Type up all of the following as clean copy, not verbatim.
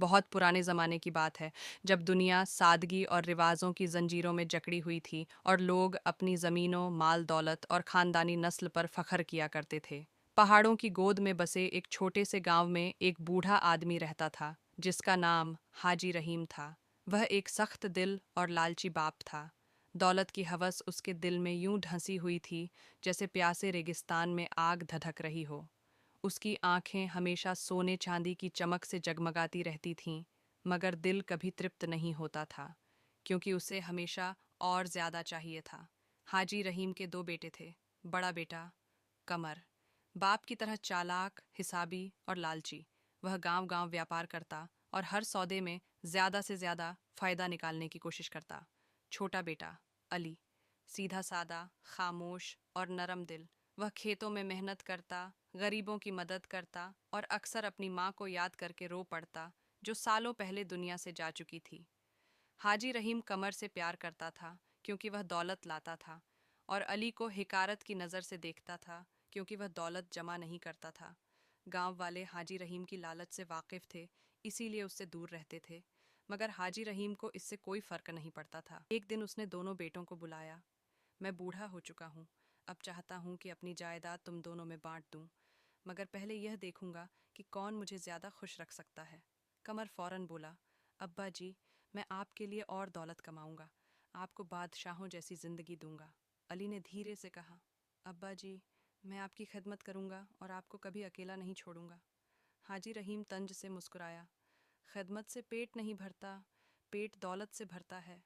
बहुत पुराने ज़माने की बात है, जब दुनिया सादगी और रिवाजों की जंजीरों में जकड़ी हुई थी और लोग अपनी ज़मीनों, माल दौलत और ख़ानदानी नस्ल पर फ़ख्र किया करते थे। पहाड़ों की गोद में बसे एक छोटे से गांव में एक बूढ़ा आदमी रहता था, जिसका नाम हाजी रहीम था। वह एक सख्त दिल और लालची बाप था। दौलत की हवस उसके दिल में यूं ढंसी हुई थी, जैसे प्यासे रेगिस्तान में आग धधक रही हो। उसकी आंखें हमेशा सोने चांदी की चमक से जगमगाती रहती थीं, मगर दिल कभी तृप्त नहीं होता था, क्योंकि उसे हमेशा और ज्यादा चाहिए था। हाजी रहीम के दो बेटे थे। बड़ा बेटा कमर, बाप की तरह चालाक, हिसाबी और लालची। वह गांव-गांव व्यापार करता और हर सौदे में ज्यादा से ज्यादा फायदा निकालने की कोशिश करता। छोटा बेटा अली, सीधा सादा, खामोश और नरम दिल। वह खेतों में मेहनत करता, गरीबों की मदद करता और अक्सर अपनी माँ को याद करके रो पड़ता, जो सालों पहले दुनिया से जा चुकी थी। हाजी रहीम कमर से प्यार करता था, क्योंकि वह दौलत लाता था, और अली को हिकारत की नज़र से देखता था, क्योंकि वह दौलत जमा नहीं करता था। गांव वाले हाजी रहीम की लालच से वाकिफ थे, इसीलिए उससे दूर रहते थे। मगर हाजी रहीम को इससे कोई फर्क नहीं पड़ता था। एक दिन उसने दोनों बेटों को बुलाया। मैं बूढ़ा हो चुका हूँ, अब चाहता हूँ कि अपनी जायदाद तुम दोनों में बांट दूँ, मगर पहले यह देखूंगा कि कौन मुझे ज़्यादा खुश रख सकता है। कमर फौरन बोला, अब्बा जी, मैं आपके लिए और दौलत कमाऊंगा, आपको बादशाहों जैसी जिंदगी दूंगा। अली ने धीरे से कहा, अब्बा जी, मैं आपकी खिदमत करूंगा और आपको कभी अकेला नहीं छोड़ूंगा। हाजी रहीम तंज से मुस्कुराया, खिदमत से पेट नहीं भरता, पेट दौलत से भरता है।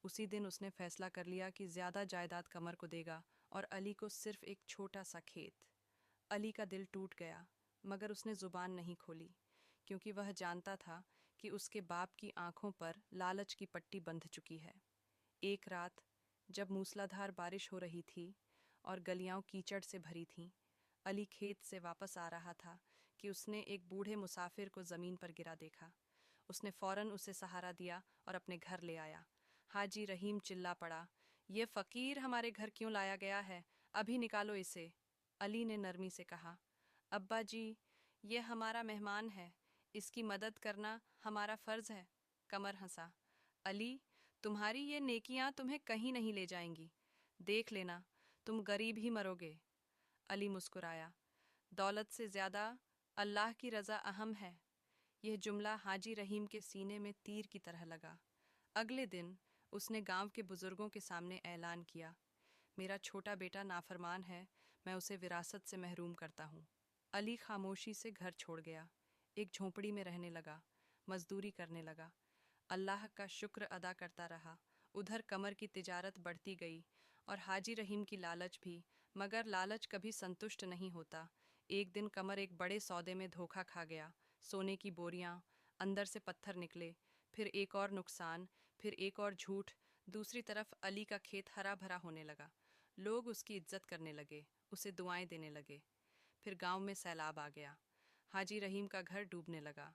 उसी दिन उसने फैसला कर लिया कि ज्यादा जायदाद कमर को देगा और अली को सिर्फ एक छोटा सा खेत। अली का दिल टूट गया, मगर उसने जुबान नहीं खोली, क्योंकि वह जानता था कि उसके बाप की आंखों पर लालच की पट्टी बंध चुकी है। एक रात, जब मूसलाधार बारिश हो रही थी और गलियां कीचड़ से भरी थीं, अली खेत से वापस आ रहा था कि उसने एक बूढ़े मुसाफिर को जमीन पर गिरा देखा। उसने फौरन उसे सहारा दिया और अपने घर ले आया। हाजी रहीम चिल्ला पड़ा, ये फकीर हमारे घर क्यों लाया गया है? अभी निकालो इसे। अली ने नरमी से कहा, अब्बा जी, ये हमारा मेहमान है, इसकी मदद करना हमारा फर्ज है। कमर हंसा, अली, तुम्हारी ये नेकियां तुम्हें कहीं नहीं ले जाएंगी, देख लेना, तुम गरीब ही मरोगे। अली मुस्कुराया, दौलत से ज्यादा अल्लाह की रजा अहम है। यह जुमला हाजी रहीम के सीने में तीर की तरह लगा। अगले दिन उसने गांव के बुजुर्गों के सामने ऐलान किया, मेरा छोटा बेटा नाफरमान है, मैं उसे विरासत से महरूम करता हूँ। अली खामोशी से घर छोड़ गया, एक झोंपड़ी में रहने लगा, मजदूरी करने लगा, अल्लाह का शुक्र अदा करता रहा। उधर कमर की तिजारत बढ़ती गई और हाजी रहीम की लालच भी, मगर लालच कभी संतुष्ट नहीं होता। एक दिन कमर एक बड़े सौदे में धोखा खा गया। सोने की बोरियां, अंदर से पत्थर निकले। फिर एक और नुकसान, फिर एक और झूठ। दूसरी तरफ अली का खेत हरा भरा होने लगा। लोग उसकी इज्जत करने लगे, उसे दुआएं देने लगे। फिर गांव में सैलाब आ गया। हाजी रहीम का घर डूबने लगा।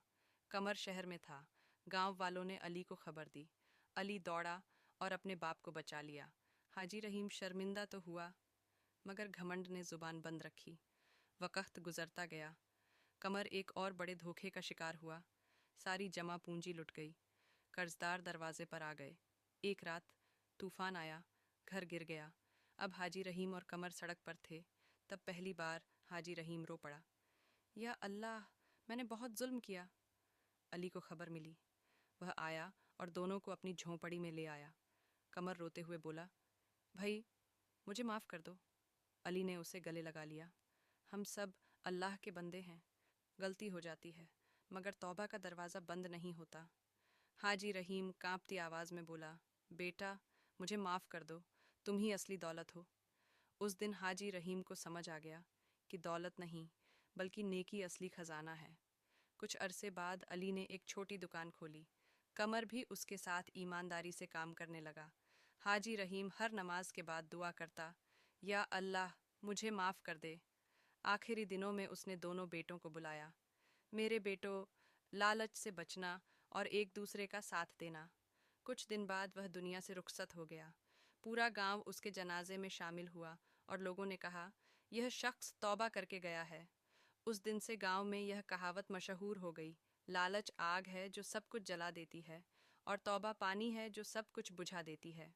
कमर शहर में था। गांव वालों ने अली को खबर दी। अली दौड़ा और अपने बाप को बचा लिया। हाजी रहीम शर्मिंदा तो हुआ, मगर घमंड ने जुबान बंद रखी। वक्त गुजरता गया। कमर एक और बड़े धोखे का शिकार हुआ। सारी जमा पूंजी लुट गई। कर्जदार दरवाजे पर आ गए। एक रात तूफान आया, घर गिर गया। अब हाजी रहीम और कमर सड़क पर थे। तब पहली बार हाजी रहीम रो पड़ा, या अल्लाह, मैंने बहुत जुल्म किया। अली को खबर मिली। वह आया और दोनों को अपनी झोंपड़ी में ले आया। कमर रोते हुए बोला, भाई, मुझे माफ़ कर दो। अली ने उसे गले लगा लिया। हम सब अल्लाह के बंदे हैं, गलती हो जाती है, मगर तौबा का दरवाज़ा बंद नहीं होता। हाजी रहीम कांपती आवाज़ में बोला, बेटा, मुझे माफ़ कर दो, तुम ही असली दौलत हो। उस दिन हाजी रहीम को समझ आ गया कि दौलत नहीं, बल्कि नेकी असली खजाना है। कुछ अरसे बाद अली ने एक छोटी दुकान खोली। कमर भी उसके साथ ईमानदारी से काम करने लगा। हाजी रहीम हर नमाज के बाद दुआ करता, या अल्लाह, मुझे माफ़ कर दे। आखिरी दिनों में उसने दोनों बेटों को बुलाया। मेरे बेटों, लालच से बचना और एक दूसरे का साथ देना। कुछ दिन बाद वह दुनिया से रुखसत हो गया। पूरा गांव उसके जनाजे में शामिल हुआ और लोगों ने कहा, यह शख्स तौबा करके गया है। उस दिन से गांव में यह कहावत मशहूर हो गई, لالچ آگ ہے جو سب کچھ جلا دیتی ہے، اور توبہ پانی ہے جو سب کچھ بجھا دیتی ہے۔